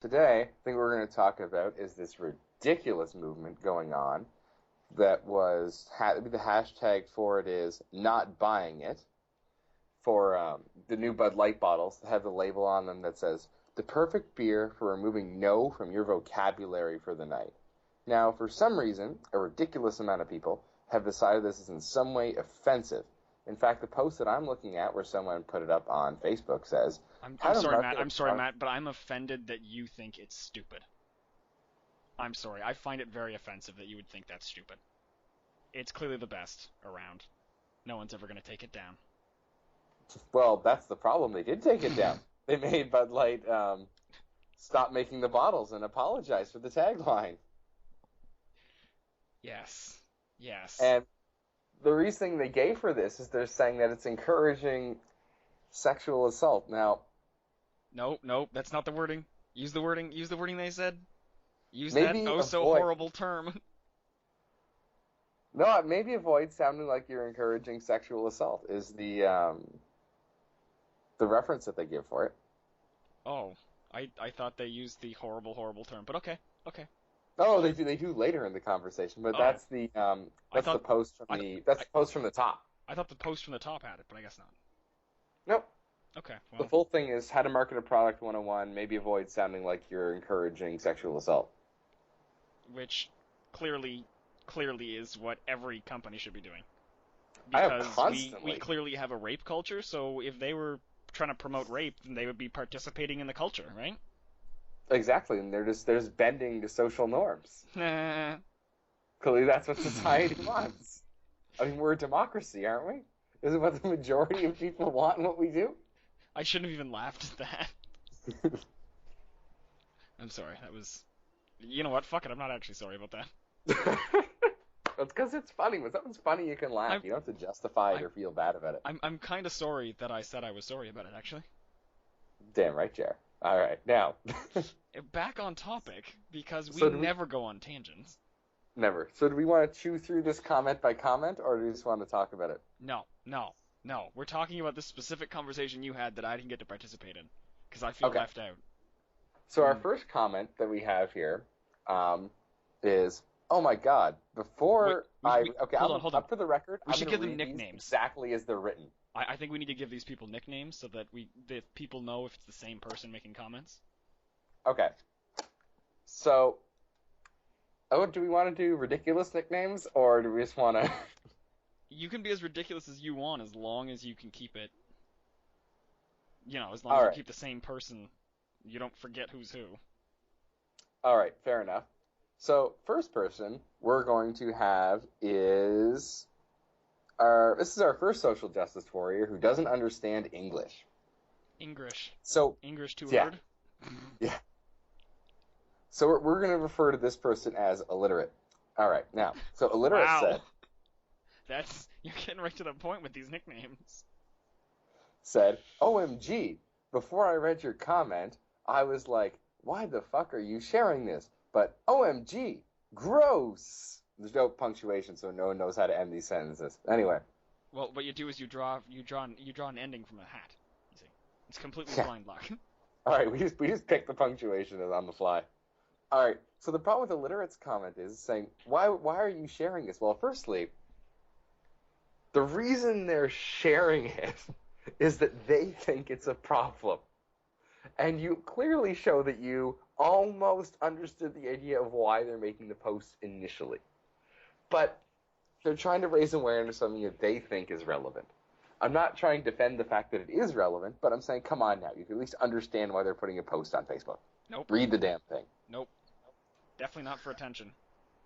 Today, I think we're going to talk about is this ridiculous movement going on that the hashtag for it is not buying it for the new Bud Light bottles that have the label on them that says the perfect beer for removing no from your vocabulary for the night. Now, for some reason, a ridiculous amount of people have decided this is in some way offensive. In fact, the post that I'm looking at where someone put it up on Facebook says, I'm sorry, Matt. I'm sorry, Matt, but I'm offended that you think it's stupid. I'm sorry. I find it very offensive that you would think that's stupid. It's clearly the best around. No one's ever going to take it down. Well, that's the problem. They did take it down. They made Bud Light stop making the bottles and apologize for the tagline. Yes. Yes. And the reasoning they gave for this is they're saying that it's encouraging sexual assault. Now, Nope, that's not the wording. Use the wording they said. Use maybe that so horrible term. No, maybe avoid sounding like you're encouraging sexual assault is the reference that they give for it. Oh, I thought they used the horrible term, but okay. Oh, they do later in the conversation, but that's the post from the post from the top. I thought the post from the top had it, but I guess not. Nope. Okay. Well. The full thing is how to market a product 101, maybe avoid sounding like you're encouraging sexual assault. Which clearly is what every company should be doing. Because we clearly have a rape culture, so if they were trying to promote rape, then they would be participating in the culture, right? Exactly, and they're just bending to social norms. Clearly that's what society wants. I mean, we're a democracy, aren't we? Isn't what the majority of people want and what we do? I shouldn't have even laughed at that. I'm sorry, that was... You know what, fuck it, I'm not actually sorry about that. That's because it's funny. When something's funny, you can laugh. You don't have to justify it or feel bad about it. I'm kind of sorry that I said I was sorry about it, actually. Damn right, Jer. All right, now. Back on topic, because we never go on tangents. Never. So do we want to chew through this comment by comment, or do we just want to talk about it? No. We're talking about this specific conversation you had that I didn't get to participate in, because I feel left out. So our first comment that we have here is, oh my god, before hold on. Up for the record, we should give them nicknames. Exactly as they're written. I think we need to give these people nicknames so that people know if it's the same person making comments. Okay. So, do we want to do ridiculous nicknames, or do we just want to... You can be as ridiculous as you want, as long as you can keep it... as long as you keep the same person, you don't forget who's who. Alright, fair enough. So, first person we're going to have is... This is our first social justice warrior who doesn't understand English. English. So, English too hard? Yeah. So we're going to refer to this person as illiterate. All right, now, so illiterate said... You're getting right to the point with these nicknames. Said, OMG, before I read your comment, I was like, why the fuck are you sharing this? But OMG, gross! There's no punctuation, so no one knows how to end these sentences. Anyway. Well, what you do is you draw an ending from a hat. You see, it's completely blind luck. All right, we just picked the punctuation on the fly. All right, so the problem with illiterate's comment is saying, why are you sharing this? Well, firstly, the reason they're sharing it is that they think it's a problem. And you clearly show that you almost understood the idea of why they're making the post initially. But they're trying to raise awareness of something that they think is relevant. I'm not trying to defend the fact that it is relevant, but I'm saying, come on now. You can at least understand why they're putting a post on Facebook. Nope. Read the damn thing. Nope. Definitely not for attention.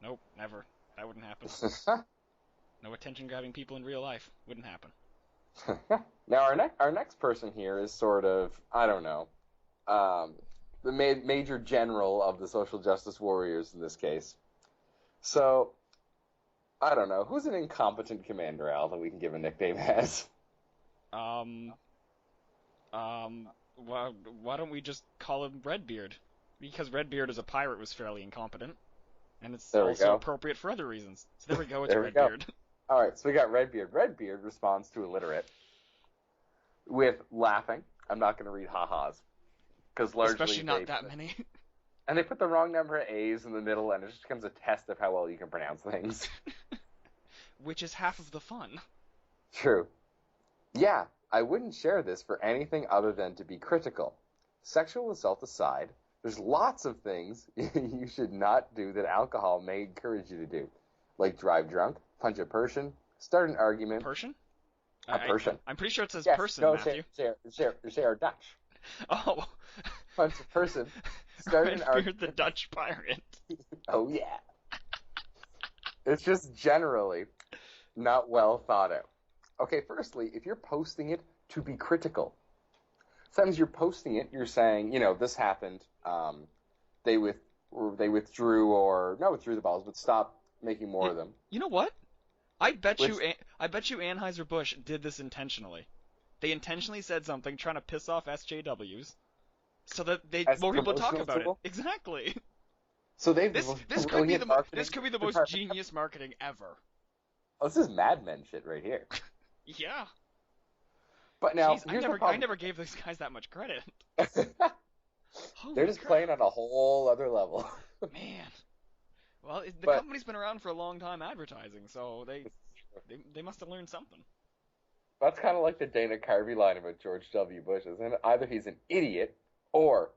Nope, never. That wouldn't happen. No attention-grabbing people in real life. Wouldn't happen. Now, our next person here is sort of, I don't know, the major general of the social justice warriors in this case. So... I don't know. Who's an incompetent commander, Al, that we can give a nickname as? Why don't we just call him Redbeard? Because Redbeard as a pirate was fairly incompetent. And it's also appropriate for other reasons. So there we go, it's Redbeard. Alright, so we got Redbeard. Redbeard responds to illiterate with laughing. I'm not going to read ha-has. Because largely especially not that many. And they put the wrong number of A's in the middle, and it just becomes a test of how well you can pronounce things. Which is half of the fun. True. Yeah, I wouldn't share this for anything other than to be critical. Sexual assault aside, there's lots of things you should not do that alcohol may encourage you to do, like drive drunk, punch a person, start an argument. Person? A person. I'm pretty sure it says yes, person, no, Matthew. share Dutch. Oh. Punch a person, start an argument. Redbeard the Dutch pirate. Oh, yeah. It's just generally not well thought out. Okay, firstly, if you're posting it to be critical, sometimes you're posting it, you're saying, this happened, they withdrew or not withdrew the balls, but stopped making more of them. You know what? I bet you Anheuser-Busch did this intentionally. They intentionally said something trying to piss off SJWs so that more people talk about it. Exactly. So this could be the most genius marketing ever. Oh, this is Mad Men shit right here. Yeah. But now, I never gave these guys that much credit. They're just playing on a whole other level. Man. Well, the company's been around for a long time advertising, so they must have learned something. That's kind of like the Dana Carvey line about George W. Bush, isn't it? Either he's an idiot, or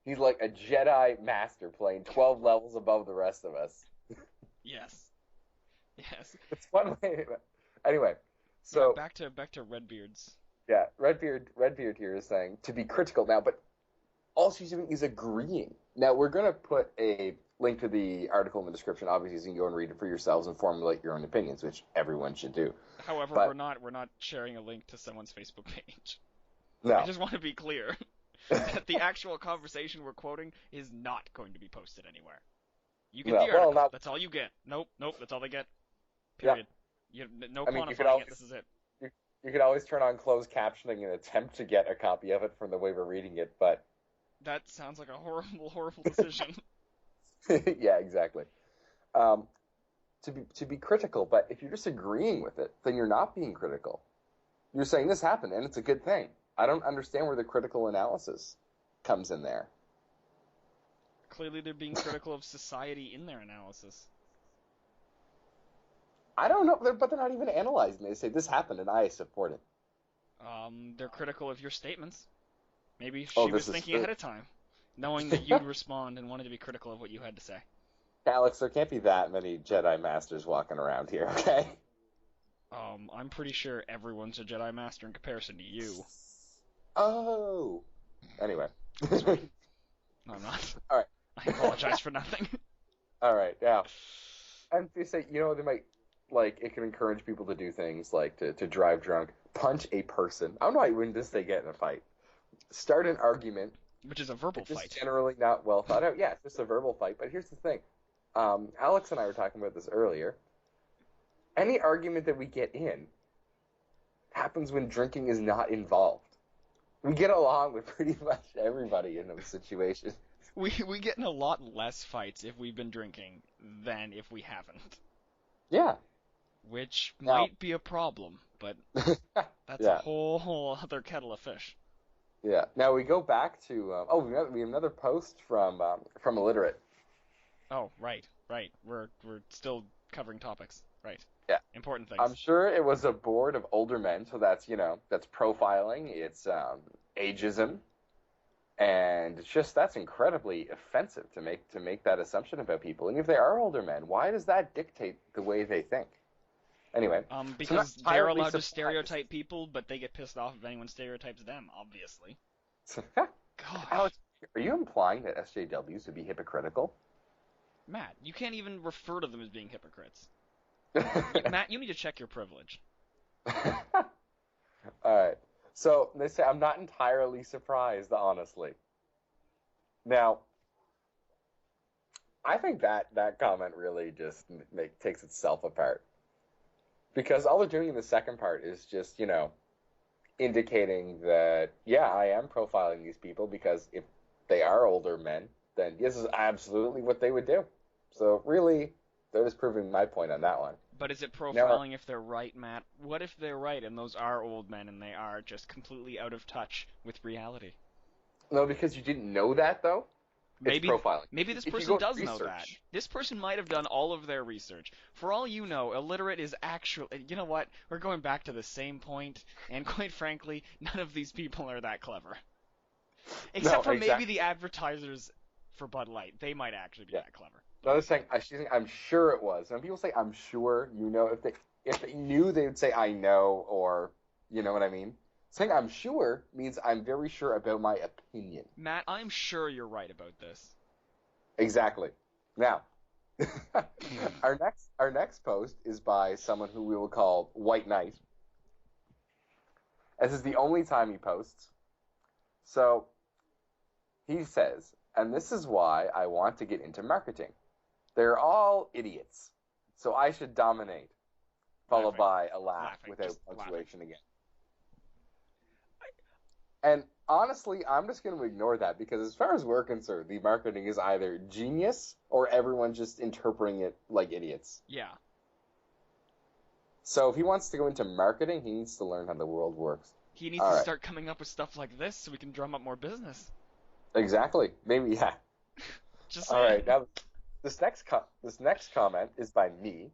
he's like a Jedi master playing 12 levels above the rest of us. Yes. Yes. It's one way. Anyway, so yeah, back to Redbeard's. Yeah, Redbeard here is saying to be critical now, but all she's doing is agreeing. Now, we're going to put a link to the article in the description, obviously, so you can go and read it for yourselves and formulate your own opinions, which everyone should do. However, we're not sharing a link to someone's Facebook page. No. I just want to be clear that the actual conversation we're quoting is not going to be posted anywhere. You get the article. That's all you get. Nope. That's all they get. Period. Yeah. No quantifying it. This is it. You could always turn on closed captioning and attempt to get a copy of it from the way we're reading it, but... That sounds like a horrible, horrible decision. Yeah, exactly. To be critical, but if you're just agreeing with it, then you're not being critical. You're saying this happened, and it's a good thing. I don't understand where the critical analysis comes in there. Clearly they're being critical of society in their analysis. I don't know, but they're not even analyzing. They say, this happened, and I support it. They're critical of your statements. Maybe she was thinking ahead of time, knowing that you'd respond and wanted to be critical of what you had to say. Alex, there can't be that many Jedi Masters walking around here, okay? I'm pretty sure everyone's a Jedi Master in comparison to you. Oh. Anyway. Sorry. No, I'm not. All right. I apologize for nothing. All right, yeah. And they say, they might, it can encourage people to do things like to drive drunk, punch a person. I don't know why you wouldn't just say get in a fight. Start an argument. Which is a verbal fight. It's generally not well thought out. Yeah, it's just a verbal fight. But here's the thing. Alex and I were talking about this earlier. Any argument that we get in happens when drinking is not involved. We get along with pretty much everybody in those situations. We get in a lot less fights if we've been drinking than if we haven't. Yeah. Which might be a problem, but that's a whole other kettle of fish. Yeah. Now we go back to we have another post from Illiterate. Oh, right. We're still covering topics. Right. Yeah. Important things. I'm sure it was a board of older men, so that's that's profiling, it's ageism, and it's just that's incredibly offensive to make that assumption about people. And if they are older men, why does that dictate the way they think? Anyway, because they're allowed to stereotype people, but they get pissed off if anyone stereotypes them, obviously. Gosh. Alex, are you implying that SJWs would be hypocritical? Matt, you can't even refer to them as being hypocrites. Matt, you need to check your privilege. Alright. So, they say, I'm not entirely surprised, honestly. Now, I think that comment really just takes itself apart. Because all they're doing in the second part is just, indicating that, yeah, I am profiling these people because if they are older men, then this is absolutely what they would do. So really, they're just proving my point on that one. But is it profiling if they're right, Matt? What if they're right and those are old men and they are just completely out of touch with reality? No, because you didn't know that, though? It's profiling. Maybe this If you person go does research, know that. This person might have done all of their research. For all you know, illiterate is actually... You know what? We're going back to the same point, and quite frankly, none of these people are that clever. Except for maybe the advertisers for Bud Light. They might actually be that clever. No, they're saying, she's saying, I'm sure it was. When people say, I'm sure, you know, if they knew, they would say, I know, or, you know what I mean? Saying I'm sure means I'm very sure about my opinion. Matt, I'm sure you're right about this. Exactly. Now, our next post is by someone who we will call White Knight. This is the only time he posts. So, he says, and this is why I want to get into marketing. They're all idiots, so I should dominate. Followed by a laugh without punctuation again. And honestly, I'm just going to ignore that because as far as we're concerned, the marketing is either genius or everyone just interpreting it like idiots. Yeah. So if he wants to go into marketing, he needs to learn how the world works. He needs to start coming up with stuff like this so we can drum up more business. Exactly. Maybe, yeah. Just all right. Now, this next comment is by me,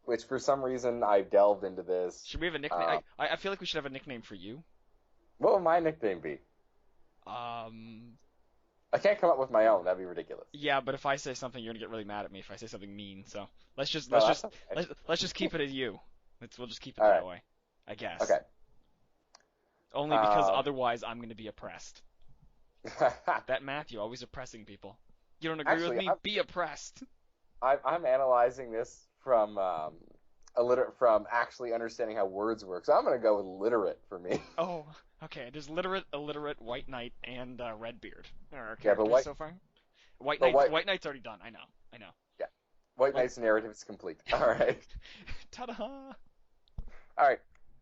which for some reason I delved into this. Should we have a nickname? I feel like we should have a nickname for you. What would my nickname be? I can't come up with my own. That'd be ridiculous. Yeah, but if I say something, you're gonna get really mad at me if I say something mean. So let's just keep it at you. We'll just keep it that way, I guess. Okay. Only because otherwise I'm gonna be oppressed. That Matthew always oppressing people. You don't agree with me? Be oppressed. I'm analyzing this from actually understanding how words work. So I'm gonna go with literate for me. Oh, okay. There's literate, illiterate, White Knight, and Redbeard. Yeah, but so far. White Knight's already done. I know. Yeah. White Knight's narrative is complete. All right. Ta-da! All right.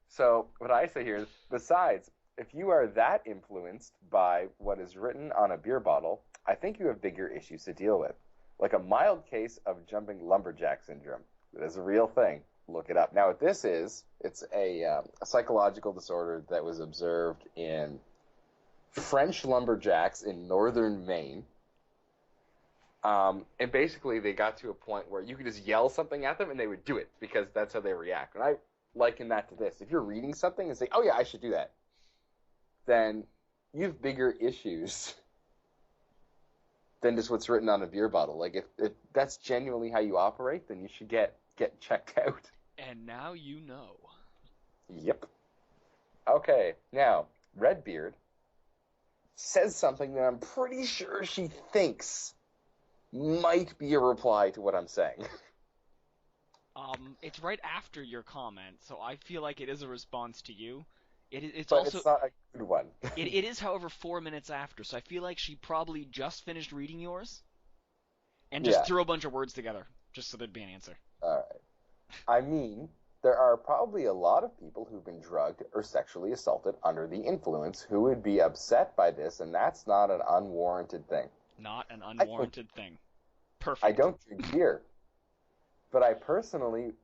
So what I say here is, besides, if you are that influenced by what is written on a beer bottle, I think you have bigger issues to deal with, like a mild case of jumping lumberjack syndrome. That is a real thing. Look it up. Now, what this is, it's a psychological disorder that was observed in French lumberjacks in northern Maine. And basically, they got to a point where you could just yell something at them and they would do it because that's how they react. And I liken that to this. If you're reading something and say, oh yeah, I should do that, then you have bigger issues than just what's written on a beer bottle. Like, if that's genuinely how you operate, then you should get checked out. And now you know. Yep. Okay, now, Redbeard says something that I'm pretty sure she thinks might be a reply to what I'm saying. It's right after your comment, so I feel like it is a response to you. It's not a good one. it is, however, 4 minutes after, so I feel like she probably just finished reading yours and just threw a bunch of words together, just so there'd be an answer. All right. I mean, there are probably a lot of people who've been drugged or sexually assaulted under the influence who would be upset by this, and that's not an unwarranted thing. Not an unwarranted thing. Perfect. I don't drink beer, but I personally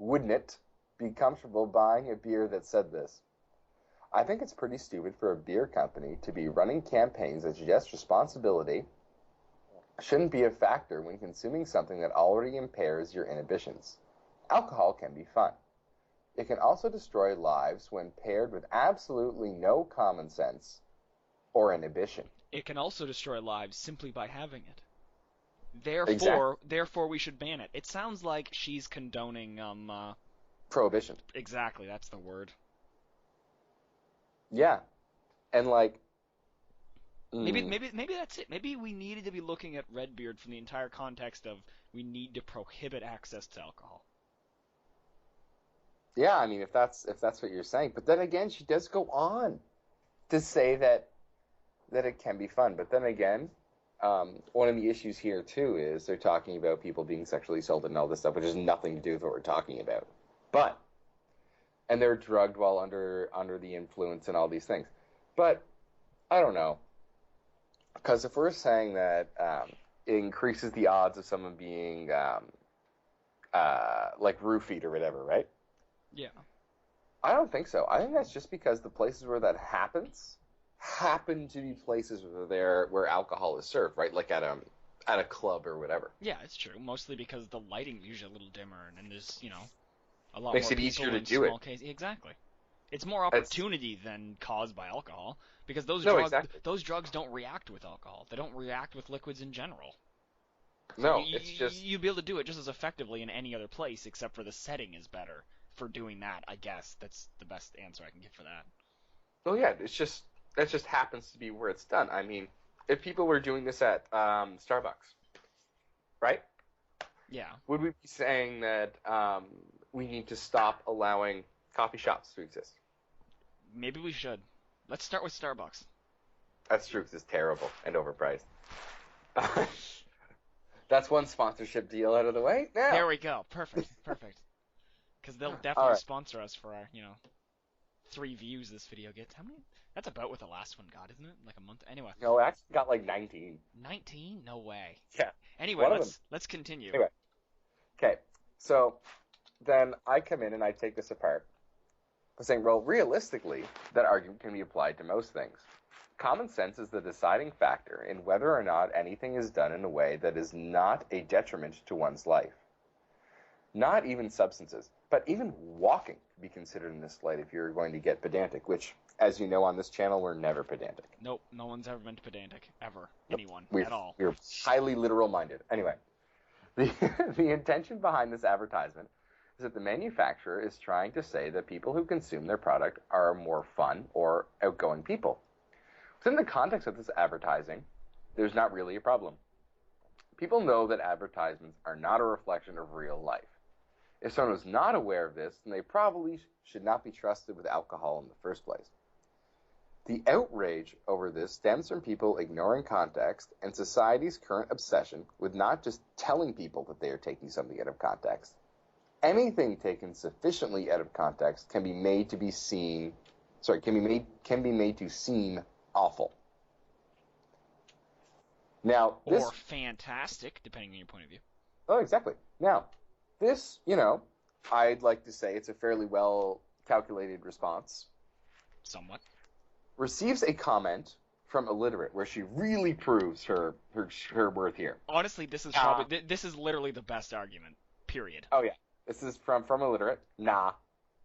wouldn't be comfortable buying a beer that said this. I think it's pretty stupid for a beer company to be running campaigns that suggest responsibility shouldn't be a factor when consuming something that already impairs your inhibitions. Alcohol can be fun. It can also destroy lives when paired with absolutely no common sense or inhibition. It can also destroy lives simply by having it. Therefore, we should ban it. It sounds like she's condoning prohibition. Exactly, that's the word. Yeah, and like maybe that's it. Maybe we needed to be looking at Redbeard from the entire context of we need to prohibit access to alcohol. Yeah, I mean, if that's what you're saying, but then again, she does go on to say that it can be fun. But then again, one of the issues here too is they're talking about people being sexually assaulted and all this stuff, which has nothing to do with what we're talking about. And they're drugged while under the influence and all these things. But I don't know, because if we're saying that it increases the odds of someone being like roofied or whatever, right? Yeah. I don't think so. I think that's just because the places where that happens happen to be places where alcohol is served, right? Like at a club or whatever. Yeah, it's true. Mostly because the lighting's usually a little dimmer, and there's, a lot Makes more it easier people to in do small it. cases. Exactly. It's more opportunity than caused by alcohol, because Exactly. those drugs don't react with alcohol. They don't react with liquids in general. So No, it's just you'd be able to do it just as effectively in any other place, except for the setting is better for doing that. I guess that's the best answer I can give for that. well, yeah, that just happens to be where it's done. I mean, if people were doing this at Starbucks, right? Yeah. Would we be saying that we need to stop allowing coffee shops to exist? Maybe we should. Let's start with Starbucks. That's true, 'cause it's terrible and overpriced. That's one sponsorship deal out of the way. Now. There we go. Perfect. Because they'll definitely sponsor us for our, 3 views this video gets. How many? That's about what the last one got, isn't it? Like a month. Anyway. No, it actually got like 19. 19? No way. Yeah. Anyway, let's continue. Anyway. Okay. So then I come in and I take this apart. I'm saying, well, realistically, that argument can be applied to most things. Common sense is the deciding factor in whether or not anything is done in a way that is not a detriment to one's life. Not even substances, but even walking could be considered in this light if you're going to get pedantic, which, as you know on this channel, we're never pedantic. Nope, no one's ever been pedantic, ever. Nope. Anyone, We're, at all. We're highly literal-minded. Anyway, the intention behind this advertisement is that the manufacturer is trying to say that people who consume their product are more fun or outgoing people. Within the context of this advertising, there's not really a problem. People know that advertisements are not a reflection of real life. If someone is not aware of this, then they probably should not be trusted with alcohol in the first place. The outrage over this stems from people ignoring context and society's current obsession with not just telling people that they are taking something out of context. Anything taken sufficiently out of context can be made to seem awful. Now, or fantastic, depending on your point of view. Oh, exactly. Now, this, I'd like to say it's a fairly well-calculated response. Somewhat. Receives a comment from Illiterate where she really proves her worth here. Honestly, this is literally the best argument, period. Oh, yeah. This is from Illiterate. Nah.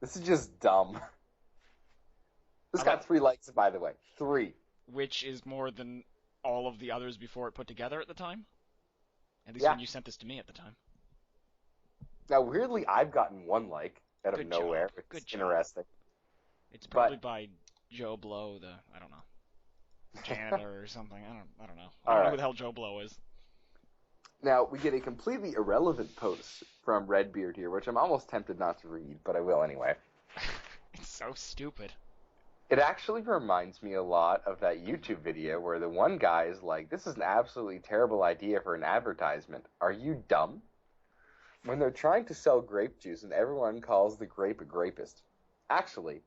This is just dumb. This got 3 likes, by the way. 3. Which is more than all of the others before it put together at the time? At least when you sent this to me at the time. Now, weirdly, I've gotten 1 like out of nowhere. It's interesting. It's probably by Joe Blow, I don't know, janitor or something. I don't know. I don't know who the hell Joe Blow is. Now, we get a completely irrelevant post from Redbeard here, which I'm almost tempted not to read, but I will anyway. It's so stupid. It actually reminds me a lot of that YouTube video where the one guy is like, this is an absolutely terrible idea for an advertisement. Are you dumb? When they're trying to sell grape juice and everyone calls the grape a grapist. Actually,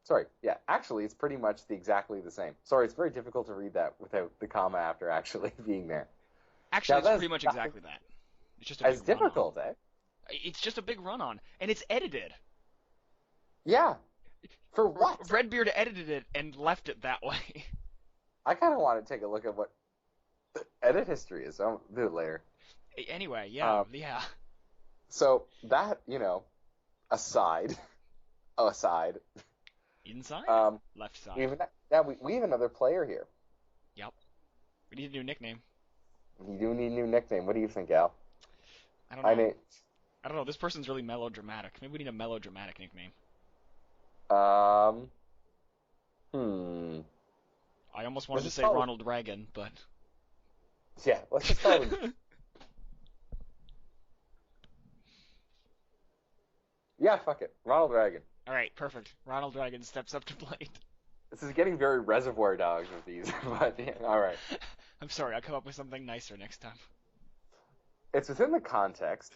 it's pretty much exactly the same. Sorry, it's very difficult to read that without the comma after actually being there. Actually, it's pretty much exactly that. It's just as difficult, eh? It's just a big run-on, and it's edited. Yeah. For what? Redbeard edited it and left it that way. I kind of want to take a look at what the edit history is. I'll do it later. Anyway, yeah. So that, aside. Inside? Left side. We have another player here. Yep. We need a new nickname. You do need a new nickname. What do you think, Al? I don't know. This person's really melodramatic. Maybe we need a melodramatic nickname. I almost wanted to say Ronald Reagan, but... Yeah, let's just call him... Yeah, fuck it. Ronald Reagan. Alright, perfect. Ronald Reagan steps up to plate. This is getting very Reservoir Dogs with these, but yeah, alright. I'm sorry, I'll come up with something nicer next time. It's within the context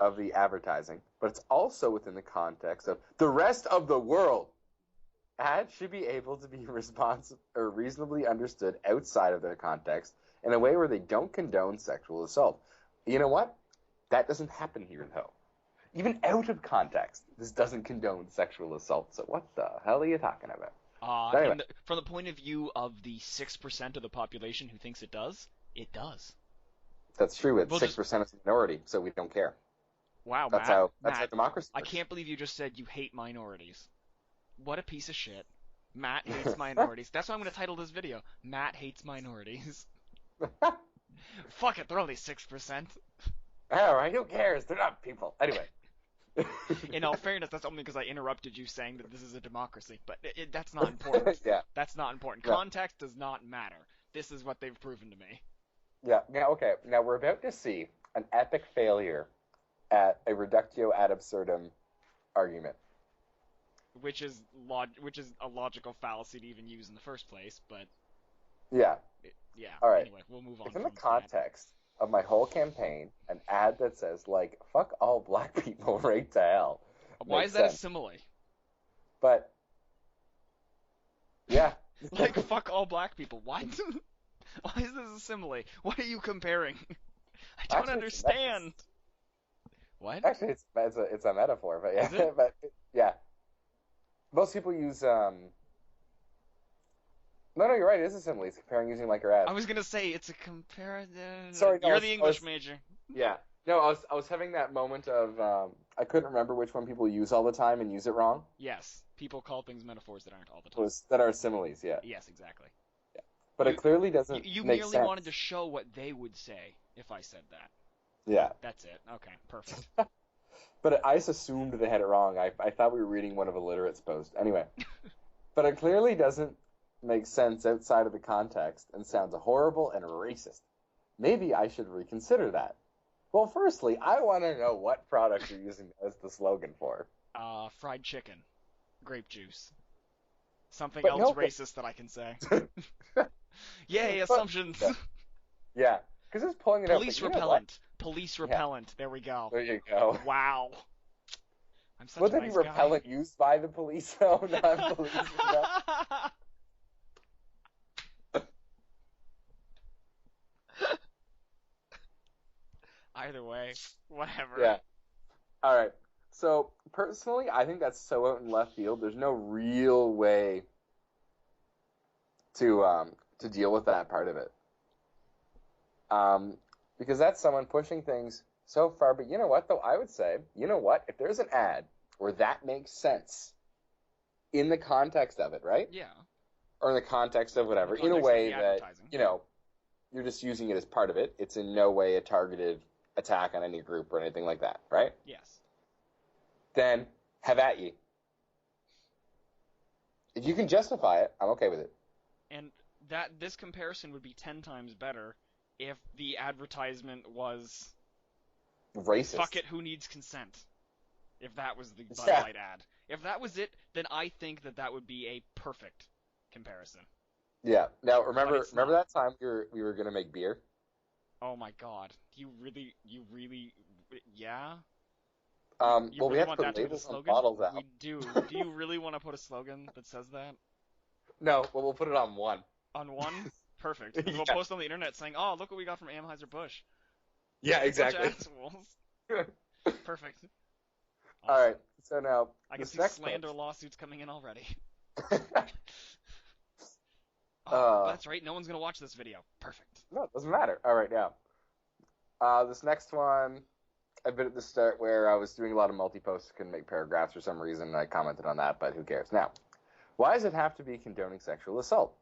of the advertising, but it's also within the context of the rest of the world. Ads should be able to be reasonably understood outside of their context in a way where they don't condone sexual assault. You know what? That doesn't happen here, though. Even out of context, this doesn't condone sexual assault, so what the hell are you talking about? Anyway, From the point of view of the 6% of the population who thinks it does, it does. that's true. It's We'll just 6% is the minority, so we don't care. Wow, That's Matt, how democracy I works. can't believe you just said you hate minorities. What a piece of shit. Matt hates minorities. That's why I'm going to title this video. Matt hates minorities. Fuck it, they're only 6%. Alright, who cares? They're not people. Anyway. In all fairness, that's only because I interrupted you saying that this is a democracy, but that's not important. Yeah. That's not important. Yeah. Context does not matter. This is what they've proven to me. Yeah. Now, okay. Now we're about to see an epic failure at a reductio ad absurdum argument. Which is a logical fallacy to even use in the first place, but Yeah. yeah. All right. Anyway, we'll move on. It's in from the context of my whole campaign, an ad that says, like, fuck all black people right to hell. that. Why Makes is that sense. a simile? But, yeah. Like, fuck all black people. What? Why is this a simile? What are you comparing? I don't Actually, understand. What? Actually, it's a metaphor, but yeah. Is it? But, yeah. Most people use, No, you're right. It is a simile. It's comparing using like or as. I was gonna say it's a comparative. Sorry, no, You're I the was- English major. Yeah. No, I was having that moment of I couldn't remember which one people use all the time and use it wrong. Yes, people call things metaphors that aren't all the It time. was that are similes, yeah. Yes, exactly. But it clearly doesn't You make merely sense. wanted to show what they would say if I said that. Yeah. That's it. Okay, perfect. But I just assumed they had it wrong. I thought we were reading one of illiterate's post. Anyway. But it clearly doesn't make sense outside of the context and sounds horrible and racist. Maybe I should reconsider that. Well, firstly, I want to know what product you're using as the slogan for. Fried chicken, grape juice. Something But else no, racist that I can say. Yay, But- assumptions. Yeah, because it's pulling it out. Police but you know what? repellent. Police repellent. There we go. There you go. Wow. I'm such Would a that nice be repellent used by the police, though? Not police. guy. Either way, whatever. Yeah. All right. So personally, I think that's so out in left field. There's no real way to deal with that part of it. Because that's someone pushing things so far. But you know what, though? I would say, you know what? If there's an ad where that makes sense in the context of it, right? Yeah. Or in the context of whatever, In in the a context of way the that, advertising. you know, you're just using it as part of it. It's in no way a targeted attack on any group or anything like that, right? Yes. Then have at ye. If you can justify it, I'm okay with it. And this comparison would be 10 times better if the advertisement was Racist. fuck it, who needs consent? If that was the Bud Yeah. Light ad. If that was it, then I think that would be a perfect comparison. Yeah. Now remember it's not. that time we were gonna make beer? Oh my god. You really, yeah? You Well, really we have to want put that to be the labels on slogan? bottles out. We do. Do you really want to put a slogan that says that? No, well, we'll put it on one. On one? Perfect. Yeah. We'll post on the internet saying, oh, look what we got from Anheuser-Busch. Yeah, Bunch of exactly. assholes. Perfect. All right. So now I can this see next slander post. lawsuits coming in already. Uh, Oh, that's right. No one's going to watch this video. Perfect. No, it doesn't matter. All right, now. This next one, I've been at the start where I was doing a lot of multi-posts, couldn't make paragraphs for some reason, and I commented on that, but who cares? Now, why does it have to be condoning sexual assault?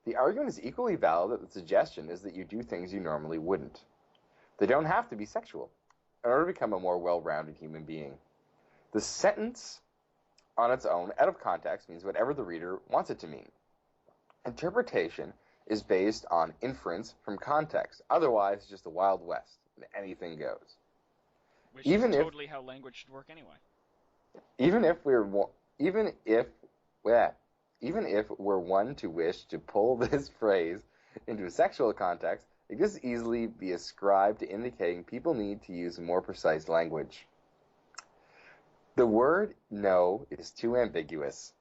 The argument is equally valid that the suggestion is that you do things you normally wouldn't. They don't have to be sexual in order to become a more well-rounded human being. The sentence on its own, out of context, means whatever the reader wants it to mean. Interpretation is based on inference from context. Otherwise, it's just the Wild West, and anything goes. Which Even is if- totally how language should work anyway. Even if we're one to wish to pull this phrase into a sexual context, it could just easily be ascribed to indicating people need to use more precise language. The word no is too ambiguous.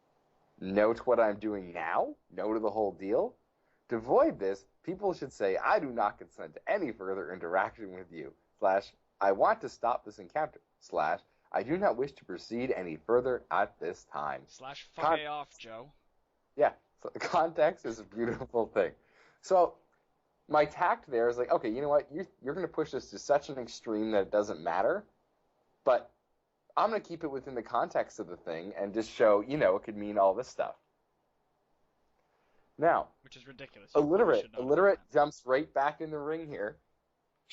No to what I'm doing now? No to the whole deal? To avoid this, people should say, I do not consent to any further interaction with you. / I want to stop this encounter. / I do not wish to proceed any further at this time. / fuck Con- A off, Joe. Yeah. So context is a beautiful thing. So my tact there is like, okay, you know what? You're going to push this to such an extreme that it doesn't matter, but I'm going to keep it within the context of the thing and just show, it could mean all this stuff. Now, which is ridiculous. Really illiterate jumps right back in the ring here.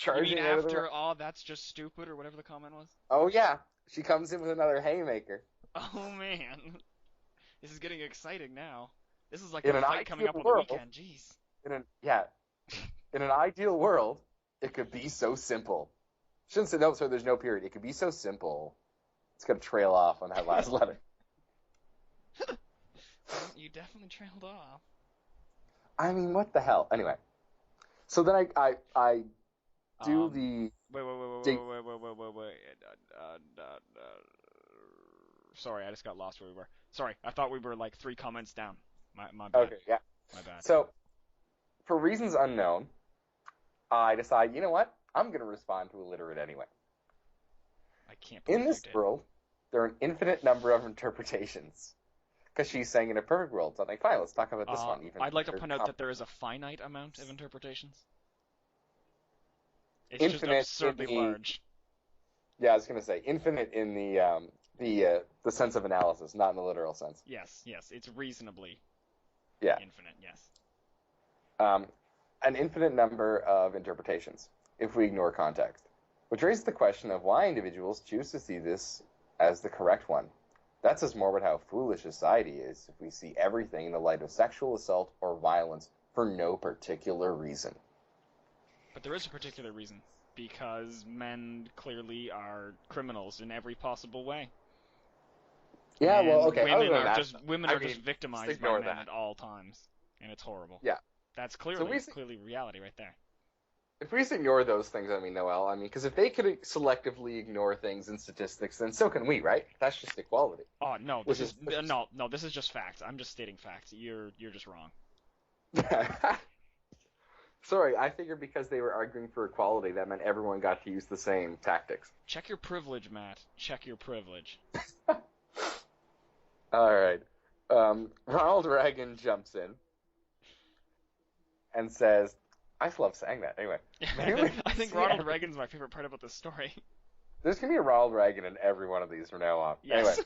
You mean after, that's just stupid, or whatever the comment was? Oh, yeah. She comes in with another haymaker. Oh, man. This is getting exciting now. This is like a fight coming up on the weekend. Jeez. In an ideal world, it could be so simple. Shouldn't say no, so there's no period. It could be so simple. It's going to trail off on that last letter. You definitely trailed off. I mean, what the hell? Anyway. So then I do the... Wait. Sorry, I just got lost where we were. Sorry, I thought we were like 3 comments down. My bad. Okay, yeah. My bad. So, for reasons unknown, I decide, you know what? I'm going to respond to illiterate anyway. I can't believe in this world, there are an infinite number of interpretations. Because she's saying in a perfect world. So I'm like, fine, let's talk about this one. I'd like to point out that there is a finite amount of interpretations. It's infinite, just absurdly large. Yeah, I was going to say infinite in the sense of analysis, not in the literal sense. Yes, it's reasonably infinite, yes. An infinite number of interpretations, if we ignore context. Which raises the question of why individuals choose to see this as the correct one. That says more about how foolish society is if we see everything in the light of sexual assault or violence for no particular reason. But there is a particular reason, because men clearly are criminals in every possible way. Yeah, and well, okay. Women are just victimized by men at all times, and it's horrible. Yeah, that's clearly reality right there. If we just ignore those things, Noel, because if they could selectively ignore things in statistics, then so can we, right? That's just equality. Oh no, this is just facts. I'm just stating facts. You're just wrong. Sorry, I figured because they were arguing for equality, that meant everyone got to use the same tactics. Check your privilege, Matt. Check your privilege. All right. Ronald Reagan jumps in and says, I love saying that. Anyway. I think Ronald Reagan's my favorite part about this story. There's going to be a Ronald Reagan in every one of these from now on. Yes. Anyway.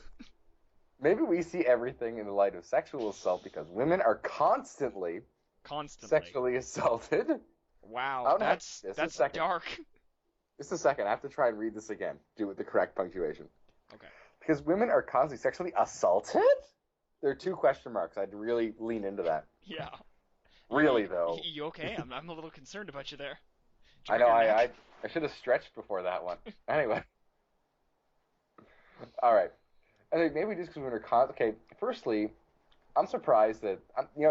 Maybe we see everything in the light of sexual assault because women are constantly sexually assaulted. Wow, that's dark. Just a second. I have to try and read this again. Do it with the correct punctuation. Okay. Because women are constantly sexually assaulted? There are 2 question marks. I'd really lean into that. Yeah. Really, though. You okay? I'm a little concerned about you there. I know, I should have stretched before that one. Anyway. All right. I think maybe just because women are okay, firstly, I'm surprised that,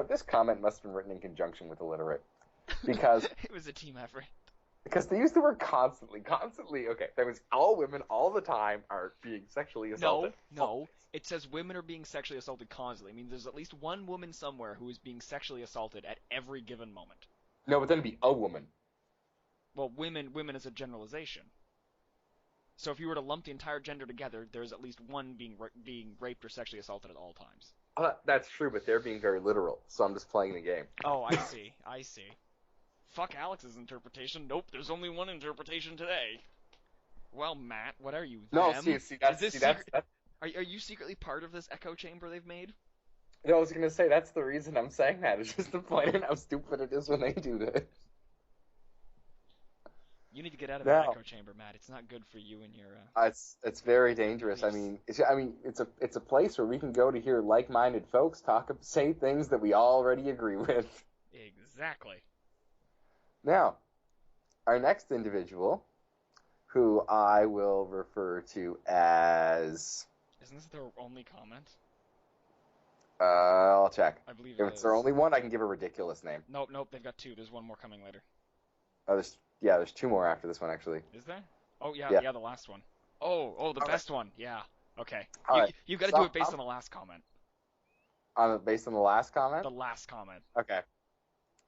this comment must have been written in conjunction with illiterate. Because... It was a team effort. Because they use the word constantly. Okay, that means all women all the time are being sexually assaulted. No. It says women are being sexually assaulted constantly. I mean, there's at least one woman somewhere who is being sexually assaulted at every given moment. No, but then it'd be a woman. Well, women is a generalization. So if you were to lump the entire gender together, there's at least one being raped or sexually assaulted at all times. That's true, but they're being very literal, so I'm just playing the game. Oh, I see. Fuck Alex's interpretation. Nope, there's only one interpretation today. Well, Matt, what are you? No, them? that's... Are you secretly part of this echo chamber they've made? No, I was going to say, that's the reason I'm saying that. It's just to point out how stupid it is when they do this. You need to get out of that echo chamber, Matt. It's not good for you and your... It's very dangerous. It's a place where we can go to hear like-minded folks say things that we already agree with. Exactly. Now, our next individual, who I will refer to as... Isn't this their only comment? I'll check. I believe if it's their only one, I can give a ridiculous name. Nope, they've got 2. There's one more coming later. Oh, there's 2 more after this one, actually. Is there? Oh, yeah, the last one. Oh, the best one. Yeah, okay. You've got to do it based on the last comment. Based on the last comment? The last comment. Okay.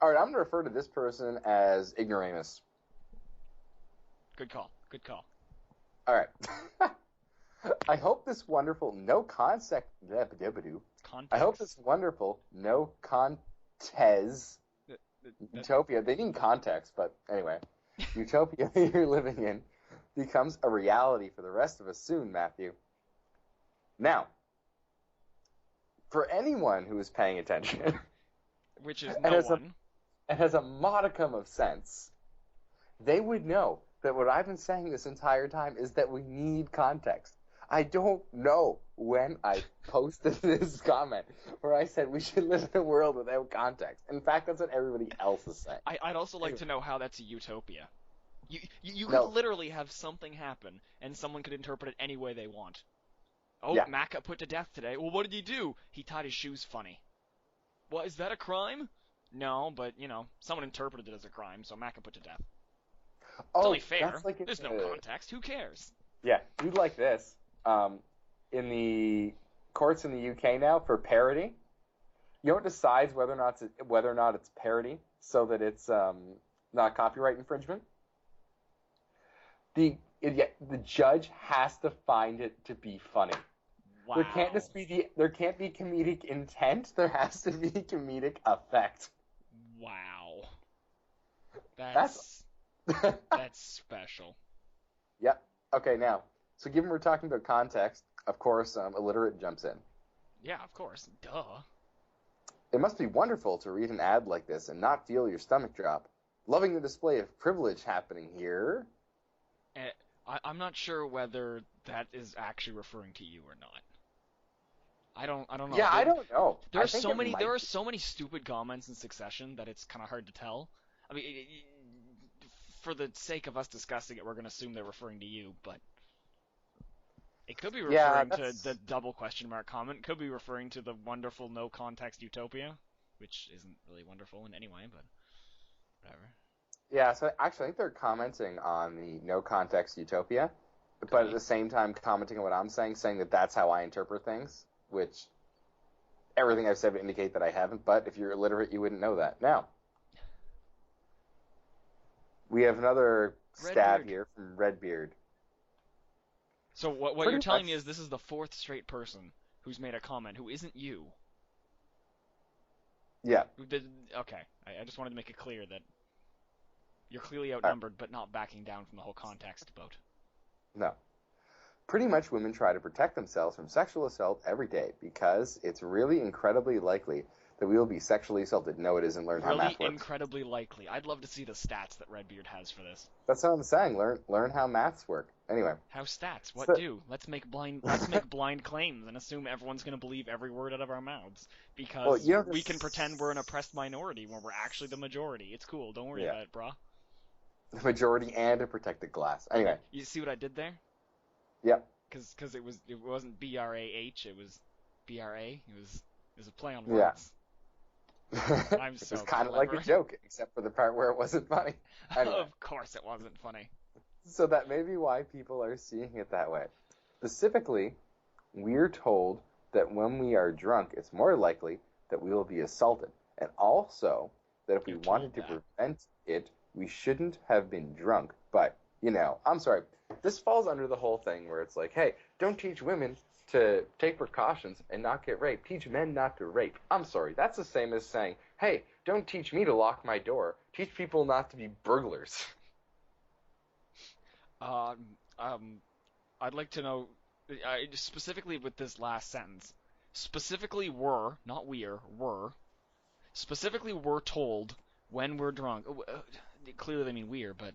All right, I'm going to refer to this person as ignoramus. Good call. All right. I hope this wonderful no context. I hope this wonderful no contest utopia. They need context, but anyway, utopia you're living in becomes a reality for the rest of us soon, Matthew. Now, for anyone who is paying attention, which is no one, and has a modicum of sense, they would know that what I've been saying this entire time is that we need context. I don't know when I posted this comment where I said we should live in a world without context. In fact, that's what everybody else is saying. I'd also like to know how that's a utopia. You could literally have something happen, and someone could interpret it any way they want. Oh, yeah. Matt got put to death today. Well, what did he do? He tied his shoes funny. Well, is that a crime? No, but, someone interpreted it as a crime, so Matt got put to death. It's only fair. There's no context. Who cares? Yeah, you'd like this. In the courts in the UK now, for parody, you know what decides whether or not it's parody so that it's not copyright infringement? The judge has to find it to be funny. Wow. There can't be comedic intent. There has to be comedic effect. Wow. That's special. Yep. Okay, now, so given we're talking about context, of course, illiterate jumps in. Yeah, of course. Duh. It must be wonderful to read an ad like this and not feel your stomach drop. Loving the display of privilege happening here. I'm not sure whether that is actually referring to you or not. I don't know. Yeah, I don't know. There are so many stupid comments in succession that it's kind of hard to tell. I mean, for the sake of us discussing it, we're going to assume they're referring to you, but it could be referring to the double question mark comment. It could be referring to the wonderful no context utopia, which isn't really wonderful in any way, but whatever. Yeah, so actually I think they're commenting on the no context utopia, but at the same time commenting on what I'm saying that that's how I interpret things, which everything I've said would indicate that I haven't, but if you're illiterate, you wouldn't know that. Now, we have another stab here from Redbeard. So what you're telling me is this is the fourth straight person who's made a comment who isn't you. Yeah. Okay, I just wanted to make it clear that you're clearly outnumbered, but not backing down from the whole context boat. No. Pretty much women try to protect themselves from sexual assault every day because it's really incredibly likely that we will be sexually assaulted. No, it isn't. Learn how math works. Really incredibly likely. I'd love to see the stats that Redbeard has for this. That's what I'm saying. Learn how maths work. Anyway. How stats? What do? Let's make blind claims and assume everyone's going to believe every word out of our mouths because we can pretend we're an oppressed minority when we're actually the majority. It's cool. Don't worry about it, brah. The majority and a protected class. Anyway. You see what I did there? Yep. Because it wasn't B-R-A-H, it was B-R-A. It was a play on words. Yeah. I'm so It was kind of clever. like a joke, except for the part where it wasn't funny. Anyway. Of course it wasn't funny. So that may be why people are seeing it that way. Specifically, we're told that when we are drunk, it's more likely that we will be assaulted. And also, that if we wanted to prevent it, we shouldn't have been drunk. But, I'm sorry. This falls under the whole thing where it's like, hey, don't teach women to take precautions and not get raped. Teach men not to rape. I'm sorry. That's the same as saying, hey, don't teach me to lock my door. Teach people not to be burglars. I'd like to know, specifically with this last sentence, specifically were told when we're drunk. Clearly they mean we're, but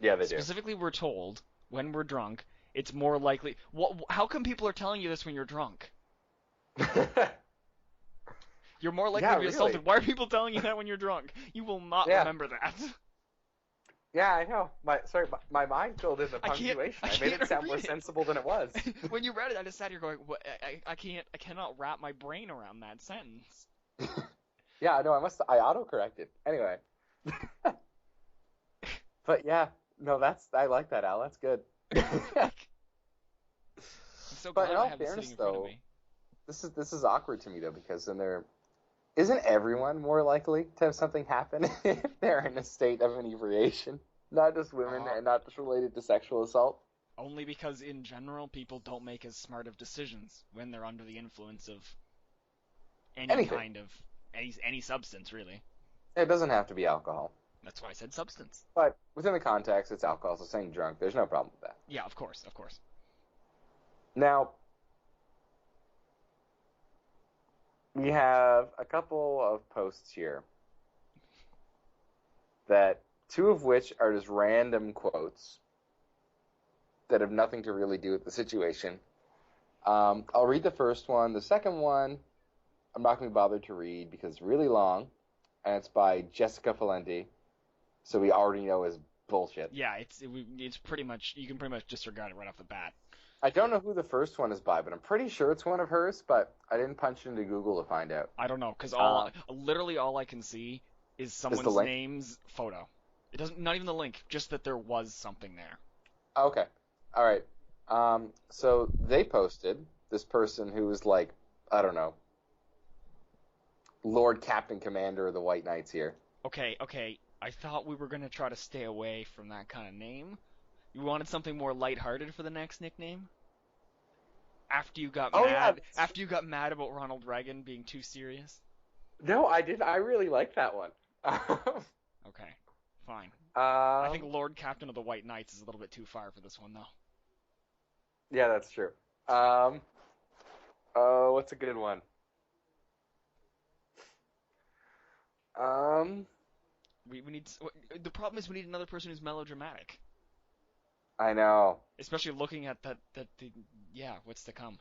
yeah, they do. Specifically we're told when we're drunk, it's more likely. How come people are telling you this when you're drunk? You're more likely to be assaulted. Really? Why are people telling you that when you're drunk? You will not remember that. Yeah, I know. My mind filled in the punctuation. I made it sound more sensible than it was. When you read it, I just sat here going, I cannot wrap my brain around that sentence. Yeah, I know. I autocorrected. Anyway. But yeah, no, I like that, Al. That's good. I'm so glad in all I have fairness, sitting in front of though, me. this is awkward to me though, because isn't everyone more likely to have something happen if they're in a state of inebriation? Not just women and not just related to sexual assault. Only because, in general, people don't make as smart of decisions when they're under the influence of any Anything. kind of any substance, really. It doesn't have to be alcohol. That's why I said substance. But within the context, it's alcohol, so saying drunk, there's no problem with that. Yeah, of course, of course. Now, we have a couple of posts here that two of which are just random quotes that have nothing to really do with the situation. I'll read the first one. The second one, I'm not going to be bothered to read because it's really long, and it's by Jessica Valenti, so we already know is bullshit. Yeah, it's pretty much, you can pretty much disregard it right off the bat. I don't know who the first one is by, but I'm pretty sure it's one of hers, but I didn't punch into Google to find out. I don't know, because literally all I can see is someone's name's photo. It doesn't, not even the link, just that there was something there. Okay. All right. So they posted this person who was like, I don't know, Lord Captain Commander of the White Knights here. Okay. I thought we were going to try to stay away from that kind of name. You wanted something more lighthearted for the next nickname? After you got after you got mad about Ronald Reagan being too serious? No, I didn't. I really like that one. Okay, fine. I think Lord Captain of the White Knights is a little bit too far for this one, though. Yeah, that's true. What's a good one? We need. The problem is we need another person who's melodramatic. I know. Especially looking at what's to come.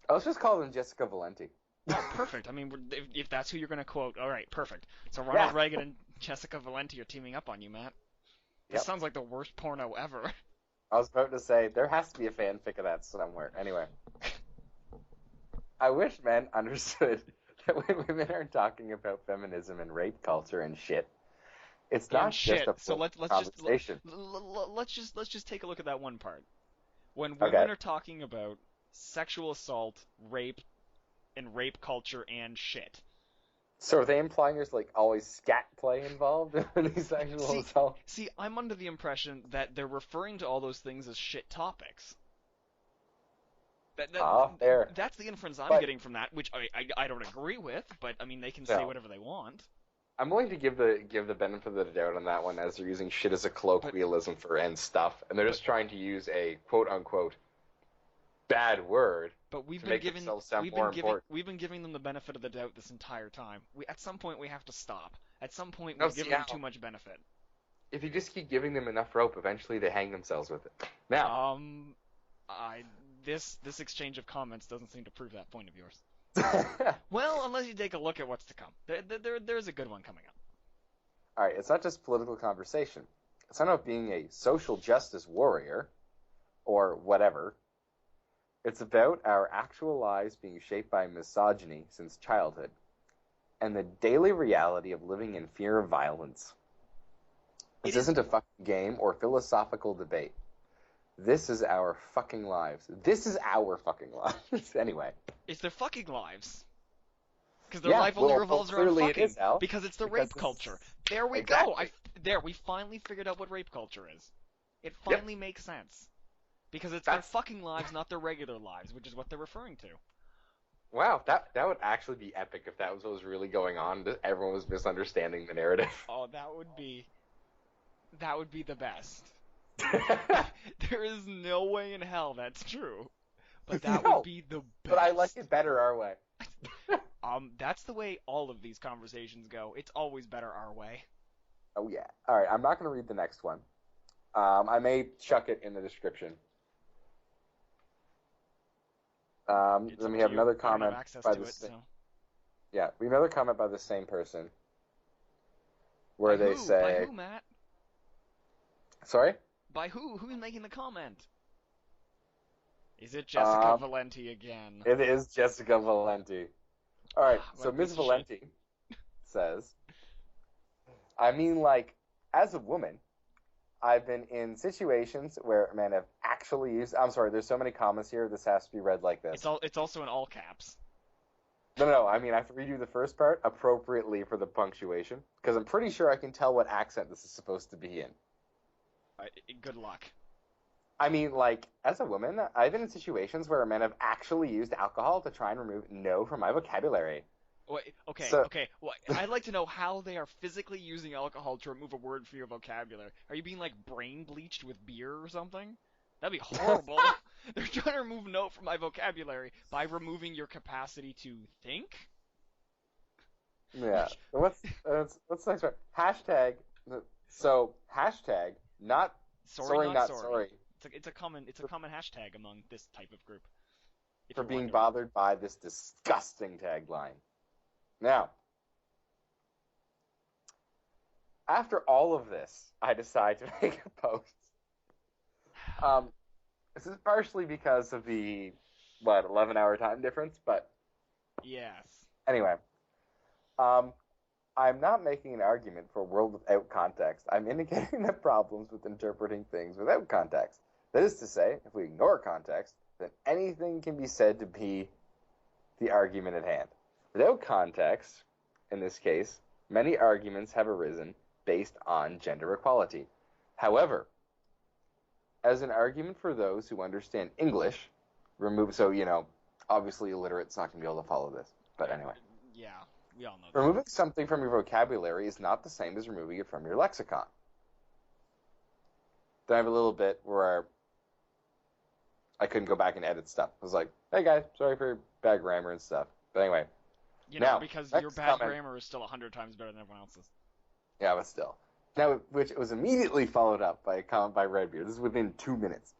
Let's just call them Jessica Valenti. Oh, perfect. I mean, if that's who you're going to quote, all right, perfect. So Ronald Reagan and Jessica Valenti are teaming up on you, Matt. This sounds like the worst porno ever. I was about to say, there has to be a fanfic of that somewhere. Anyway. I wish men understood that when women are talking about feminism and rape culture and shit, it's not just a conversation. Let's just take a look at that one part. When women are talking about sexual assault, rape, and rape culture and shit. So are they implying there's like always scat play involved in these sexual assaults? See, I'm under the impression that they're referring to all those things as shit topics. That's the inference I'm getting from that, which I don't agree with, but I mean they can say whatever they want. I'm willing to give the benefit of the doubt on that one, as they're using shit as a colloquialism for end stuff, and they're just trying to use a quote unquote bad word we've to make themselves sound more important. We've been giving them the benefit of the doubt this entire time. At some point we have to stop. At some point we've given them too much benefit. If you just keep giving them enough rope, eventually they hang themselves with it. Now, this exchange of comments doesn't seem to prove that point of yours. Well, unless you take a look at what's to come. There's a good one coming up. All right, it's not just political conversation. It's not about being a social justice warrior or whatever. It's about our actual lives being shaped by misogyny since childhood and the daily reality of living in fear of violence. This isn't a fucking game or philosophical debate. This is our fucking lives. This is our fucking lives. Anyway. It's their fucking lives. Because their life only revolves around fucking. Because it's the rape culture. There we go. We finally figured out what rape culture is. It finally makes sense. Because it's their fucking lives, not their regular lives, which is what they're referring to. Wow, that would actually be epic if that was what was really going on. Everyone was misunderstanding the narrative. Oh, that would be the best. There is no way in hell that's true. But that would be the best. But I like it better our way. That's the way all of these conversations go. It's always better our way. Oh, yeah. All right, I'm not going to read the next one. I may chuck it in the description. Then we have another comment by the same. Yeah, we have another comment by the same person. Where they say. By who, Matt? Sorry? By who? Who's making the comment? Is it Jessica Valenti again? It is Jessica Valenti. All right, so Ms. Valenti says, I mean, like, as a woman, I've been in situations where men have actually used... I'm sorry, there's so many comments here, this has to be read like this. It's also in all caps. No, I mean, I have to redo the first part appropriately for the punctuation, because I'm pretty sure I can tell what accent this is supposed to be in. Good luck. I mean, like, as a woman, I've been in situations where men have actually used alcohol to try and remove no from my vocabulary. Wait, okay, So, okay. Well, I'd like to know how they are physically using alcohol to remove a word from your vocabulary. Are you being like brain bleached with beer or something? That'd be horrible. They're trying to remove no from my vocabulary by removing your capacity to think. yeah. What's the next one? Hashtag. So, hashtag, not Sorry, sorry, not not sorry. sorry, It's a common hashtag among this type of group. If for you're being wondering. bothered by this disgusting tagline. Now, after all of this, I decide to make a post. Um, this is partially because of the 11-hour time difference, but Yes. anyway, um, I'm not making an argument for a world without context. I'm indicating the problems with interpreting things without context. That is to say, if we ignore context, then anything can be said to be the argument at hand. Without context, in this case, many arguments have arisen based on gender equality. However, as an argument for those who understand English, obviously illiterate's not going to be able to follow this. But anyway. Yeah, we all know that. Removing something from your vocabulary is not the same as removing it from your lexicon. Then I have a little bit where I couldn't go back and edit stuff. I was like, hey guys, sorry for your bad grammar and stuff. But anyway. Now, because next your bad comment. grammar is still 100 times better than everyone else's. Yeah, but still. Now, which was immediately followed up by a comment by Redbeard. This is within 2 minutes.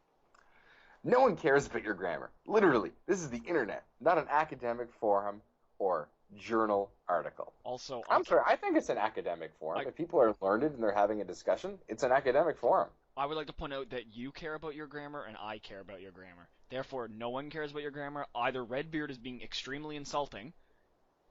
No one cares about your grammar. Literally, this is the internet, not an academic forum or journal article. Also, I'm sorry, I think it's an academic forum. If people are learned and they're having a discussion, it's an academic forum. I would like to point out that you care about your grammar and I care about your grammar. Therefore, no one cares about your grammar. Either Redbeard is being extremely insulting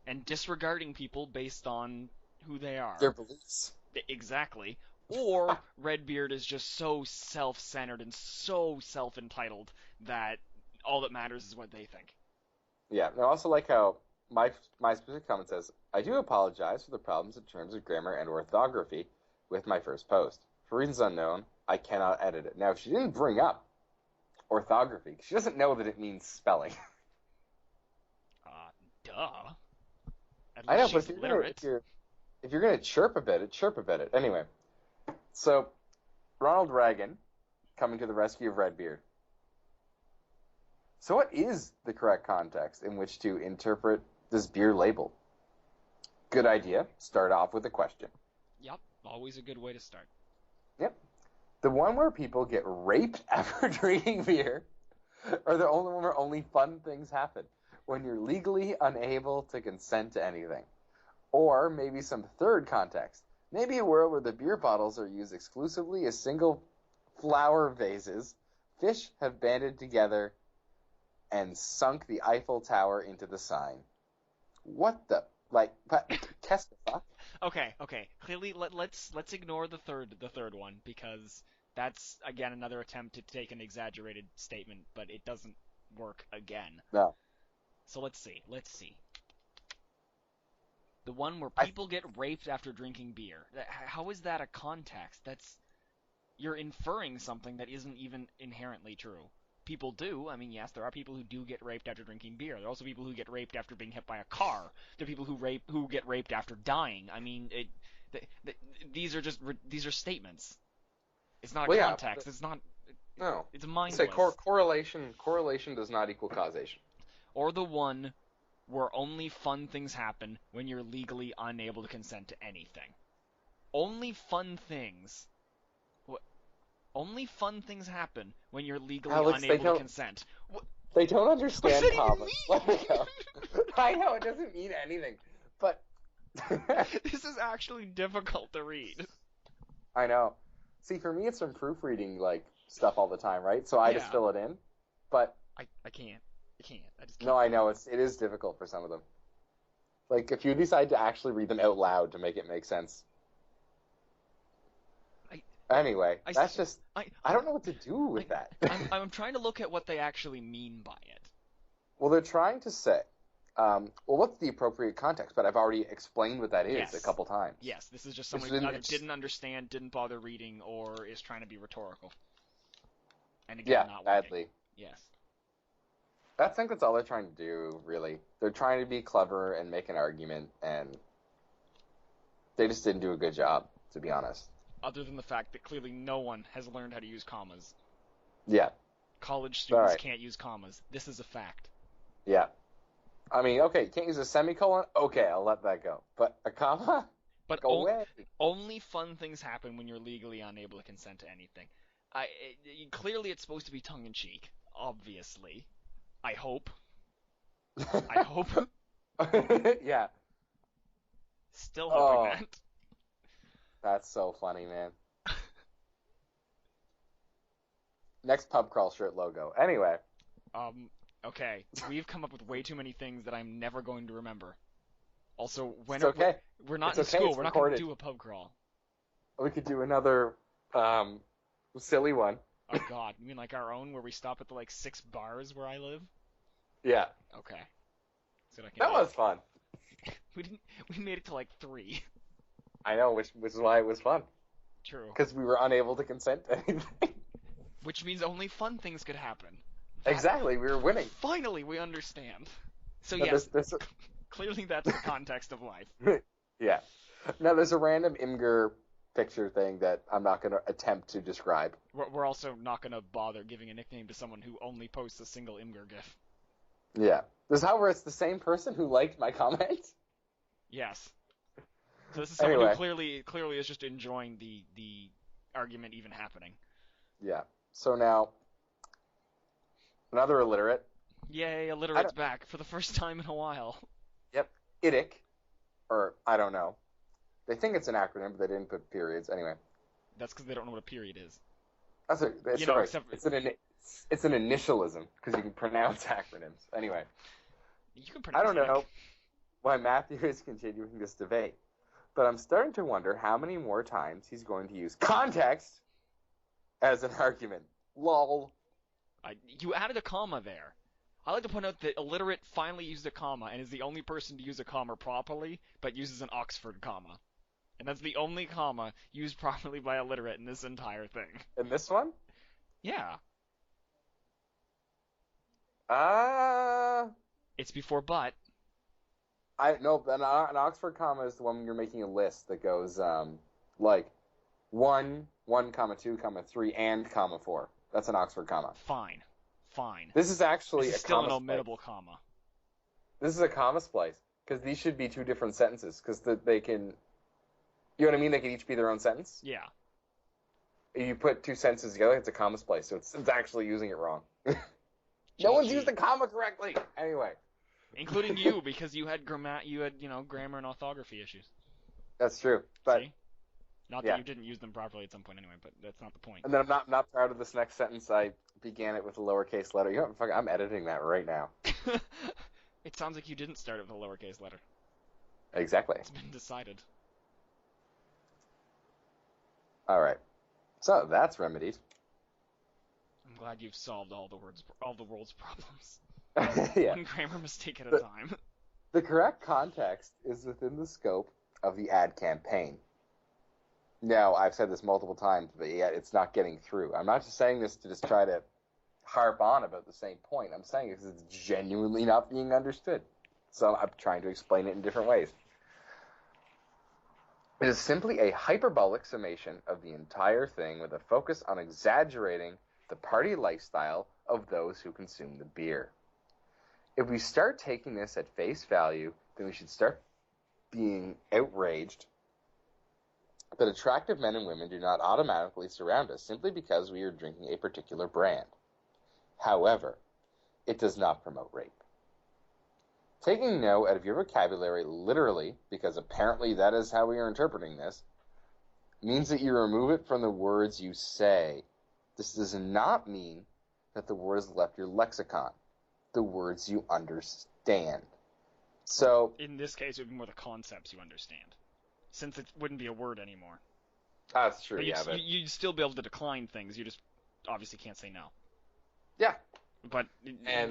and disregarding people based on who they are. Their beliefs. Exactly. Or Redbeard is just so self-centered and so self-entitled that all that matters is what they think. Yeah, and I also like how my specific comment says, I do apologize for the problems in terms of grammar and orthography with my first post. For reasons unknown, I cannot edit it. Now, she didn't bring up orthography. She doesn't know that it means spelling. Duh. I know, but if you're gonna chirp a bit, chirp a bit. Anyway, so Ronald Reagan coming to the rescue of Redbeard. So what is the correct context in which to interpret this beer label? Good idea. Start off with a question. Yep, always a good way to start. Yep. The one where people get raped after drinking beer, or the only one where only fun things happen, when you're legally unable to consent to anything. Or maybe some third context. Maybe a world where the beer bottles are used exclusively as single flower vases, fish have banded together and sunk the Eiffel Tower into the Seine. What the test the fuck? Okay. Clearly, let's ignore the third one because that's again another attempt to take an exaggerated statement, but it doesn't work again. No. So let's see. The one where people get raped after drinking beer. How is that a context? You're inferring something that isn't even inherently true. People do. I mean, yes, there are people who do get raped after drinking beer. There are also people who get raped after being hit by a car. There are people who get raped after dying. I mean, these are statements. It's not a context. It's not. No. It's mindless. Say correlation does not equal causation. Or the one where only fun things happen when you're legally unable to consent to anything. Only fun things happen when you're legally unable to consent. They don't understand common. Let me go. I know, it doesn't mean anything, but... This is actually difficult to read. I know. See, for me, it's from proofreading, stuff all the time, right? So I just fill it in, but... I can't. I just can't. No, I know, it is difficult for some of them. If you decide to actually read them out loud to make it make sense. Anyway, I don't know what to do with that. I'm trying to look at what they actually mean by it. Well, they're trying to say, what's the appropriate context? But I've already explained what that is a couple times. Yes, this is just someone who either didn't understand, didn't bother reading, or is trying to be rhetorical. And again, not working. Badly. Yes. I think that's all they're trying to do, really. They're trying to be clever and make an argument, and they just didn't do a good job, to be honest. Other than the fact that clearly no one has learned how to use commas. Yeah. College students can't use commas. This is a fact. Yeah. I mean, okay, you can't use a semicolon? Okay, I'll let that go. But a comma? But go away. Only fun things happen when you're legally unable to consent to anything. Clearly it's supposed to be tongue-in-cheek, obviously. I hope. I hope. Yeah. Still hoping that. That's so funny, man. Next pub crawl shirt logo. Anyway. Okay. We've come up with way too many things that I'm never going to remember. Also, it's okay. We're not in school. We're not going to do a pub crawl. We could do another silly one. Oh God, you mean like our own, where we stop at the 6 bars where I live? Yeah. Okay. That was fun. We made it to 3. I know, which is why it was fun. True. Because we were unable to consent to anything. Which means only fun things could happen. Exactly, we were winning. Finally, we understand. So now, yes, clearly that's the context of life. Yeah. Now there's a random Imgur picture thing that I'm not going to attempt to describe. We're also not going to bother giving a nickname to someone who only posts a single Imgur gif. Yeah. However, it's the same person who liked my comment. Yes. So this is someone who clearly is just enjoying the argument even happening. Yeah. So now, another illiterate. Yay, illiterate's back for the first time in a while. Yep. IDIC. Or, I don't know. They think it's an acronym, but they didn't put periods. Anyway. That's because they don't know what a period is. It's an initialism, because you can pronounce acronyms. Anyway. You can pronounce I don't know why Matthew is continuing this debate, but I'm starting to wonder how many more times he's going to use context as an argument. Lol. You added a comma there. I like to point out that illiterate finally used a comma and is the only person to use a comma properly, but uses an Oxford comma. And that's the only comma used properly by illiterate in this entire thing. In this one? Yeah. It's before but. No, an Oxford comma is the one when you're making a list that goes, 1, comma 2, comma 3, and comma 4. That's an Oxford comma. Fine. This is actually still an omittable comma. This is a comma splice, because these should be two different sentences, because they can... You know what I mean? They can each be their own sentence? Yeah. If you put two sentences together, it's a comma splice, so it's actually using it wrong. No one's used the comma correctly! Anyway. Including you, because you had grammar and orthography issues. That's true, but... See? Not that you didn't use them properly at some point anyway, but that's not the point. And then I'm not proud of this next sentence. I began it with a lowercase letter. You know what? I'm editing that right now. It sounds like you didn't start it with a lowercase letter. Exactly. It's been decided. All right. So that's remedied. I'm glad you've solved all the world's problems. Yeah. One grammar mistake at a time. The correct context is within the scope of the ad campaign. Now, I've said this multiple times, but yet it's not getting through. I'm not just saying this to just try to harp on about the same point. I'm saying it because it's genuinely not being understood. So I'm trying to explain it in different ways. It is simply a hyperbolic summation of the entire thing with a focus on exaggerating the party lifestyle of those who consume the beer. If we start taking this at face value, then we should start being outraged that attractive men and women do not automatically surround us simply because we are drinking a particular brand. However, it does not promote rape. Taking no out of your vocabulary literally, because apparently that is how we are interpreting this, means that you remove it from the words you say. This does not mean that the word has left your lexicon. The words you understand. So, in this case, it would be more the concepts you understand, since it wouldn't be a word anymore. That's true, but you'd still be able to decline things, you just obviously can't say no. Yeah. But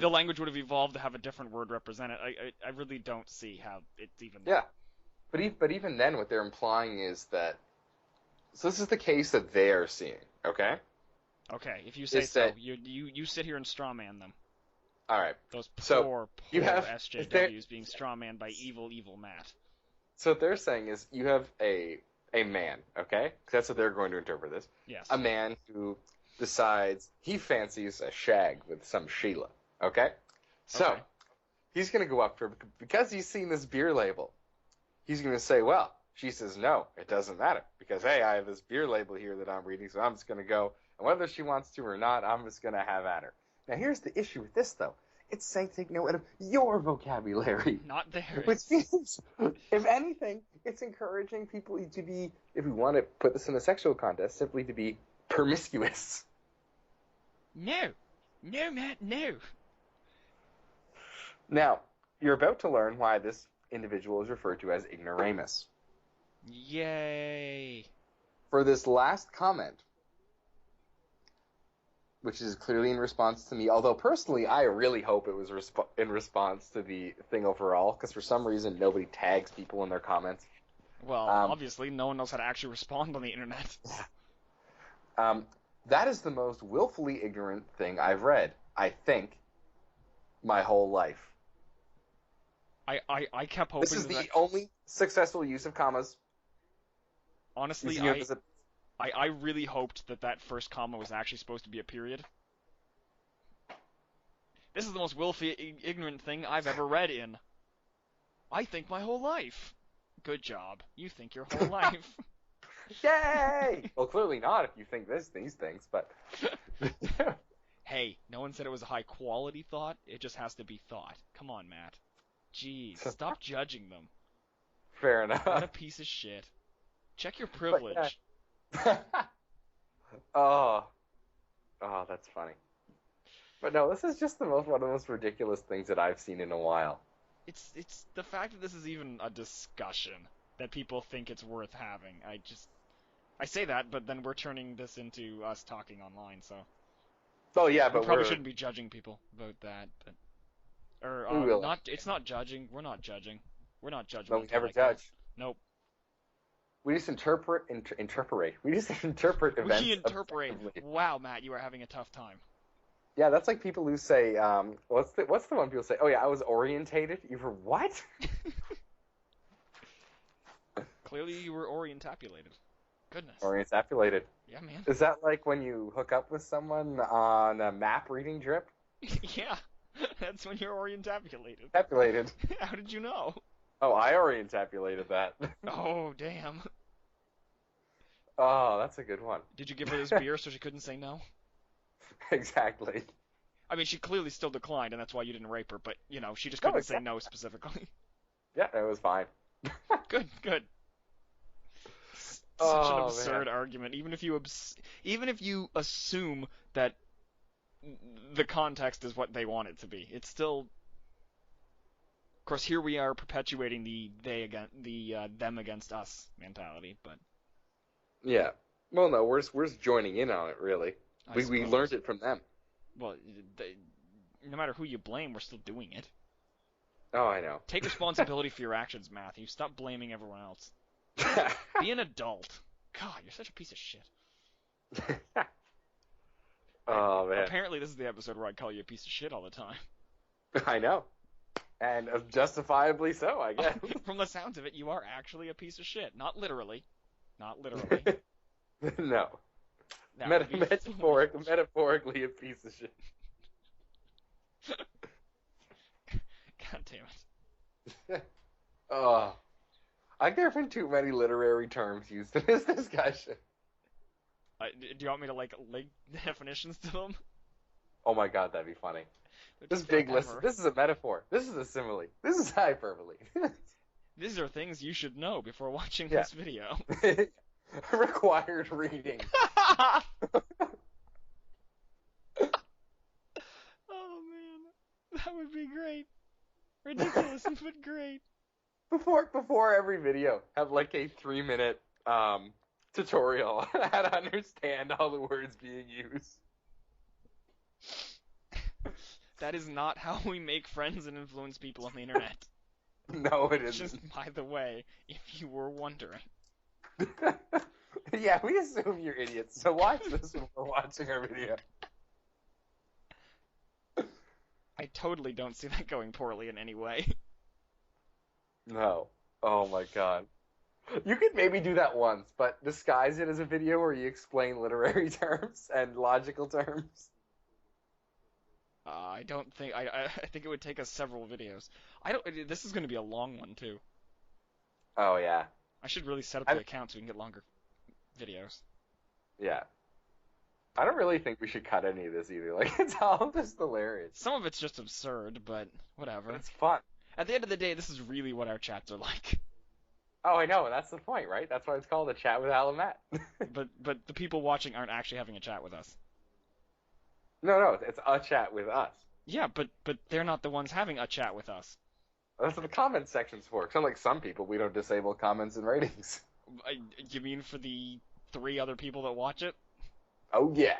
the language would have evolved to have a different word represent it. I really don't see how it's even... Yeah. But even then, what they're implying is that... So this is the case that they are seeing, okay? Okay, if you say is so, that you sit here and strawman them. all right? Those So poor you have SJWs being strawmanned by evil Matt. So what they're saying is you have a man, okay? 'Cause that's what they're going to interpret this. Yes. A man who decides he fancies a shag with some Sheila, okay? So Okay. he's going to go up to her because he's seen this beer label. He's going to say, well, she says, no, it doesn't matter because, hey, I have this beer label here that I'm reading, so I'm just going to go. And whether she wants to or not, I'm just going to have at her. Now, here's the issue with this, though. It's saying take note of your vocabulary. Not theirs. Which means, if anything, it's encouraging people to be, if we want to put this in a sexual context, simply to be promiscuous. No, Matt, no. Now, you're about to learn why this individual is referred to as ignoramus. Yay. For this last comment, which is clearly in response to me, although personally I really hope it was in response to the thing overall, because for some reason nobody tags people in their comments. Well, obviously no one knows how to actually respond on the internet. That is the most willfully ignorant thing I've read, I think, my whole life. I kept hoping This is the only successful use of commas. Honestly, I really hoped that first comma was actually supposed to be a period. This is the most willfully ignorant thing I've ever read in, I think, my whole life. Good job. You think your whole life. Yay! Well, clearly not if you think these things, but... Hey, no one said it was a high-quality thought. It just has to be thought. Come on, Matt. Jeez, stop judging them. Fair enough. What a piece of shit. Check your privilege. Oh, that's funny. But no, this is just one of the most ridiculous things that I've seen in a while. It's the fact that this is even a discussion that people think it's worth having. I say that, but then we're turning this into us talking online, so. Oh yeah, but we probably shouldn't be judging people about that, but. We will. It's not judging. We're not judging. We're not judging. No, we never judge. Nope. We just interpret. We just interpret events. We interpret. Wow, Matt, you are having a tough time. Yeah, that's like people who say, what's the one people say? Oh yeah, I was orientated. You were what? Clearly, you were orientapulated. Goodness. Orientapulated. Yeah, man. Is that like when you hook up with someone on a map reading trip? Yeah, that's when you're orientapulated. Tapulated. How did you know? Oh, I orientapulated that. Oh, damn. Oh, that's a good one. Did you give her this beer so she couldn't say no? Exactly. I mean, she clearly still declined, and that's why you didn't rape her, but, she just couldn't say no specifically. Yeah, it was fine. Good. Such an absurd argument. Even if you assume that the context is what they want it to be, it's still. Of course, here we are perpetuating the them against us mentality, but. Yeah. Well, no, we're just joining in on it, really. We learned it from them. Well, no matter who you blame, we're still doing it. Oh, I know. Take responsibility for your actions, Matthew. Stop blaming everyone else. Be an adult. God, you're such a piece of shit. Oh, man. Apparently this is the episode where I call you a piece of shit all the time. I know. And justifiably so, I guess. From the sounds of it, you are actually a piece of shit. Not literally. No. Metaphorically a piece of shit. God damn it. Oh. I think there have been too many literary terms used in this discussion. Do you want me to, link definitions to them? Oh my god, that'd be funny. This big list. This is a metaphor. This is a simile. This is hyperbole. These are things you should know before watching this video. Required reading. Oh man, that would be great. Ridiculous, but great. Before every video, have a 3-minute tutorial on how to understand all the words being used. That is not how we make friends and influence people on the internet. No, it isn't. Just by the way, if you were wondering. Yeah, we assume you're idiots, so watch this when we're watching our video. I totally don't see that going poorly in any way. No. Oh my god. You could maybe do that once, but disguise it as a video where you explain literary terms and logical terms. I don't think I think it would take us several videos. I don't. This is going to be a long one too. Oh yeah. I should really set up the account so we can get longer videos. Yeah. I don't really think we should cut any of this either. Like, it's all just hilarious. Some of it's just absurd, but whatever. It's fun. At the end of the day, this is really what our chats are like. Oh, I know. That's the point, right? That's why it's called a chat with Al and Matt. But the people watching aren't actually having a chat with us. No, it's a chat with us. Yeah, but they're not the ones having a chat with us. That's what the comment section's for. 'Cause unlike some people, we don't disable comments and ratings. You mean for the 3 other people that watch it? Oh, yeah.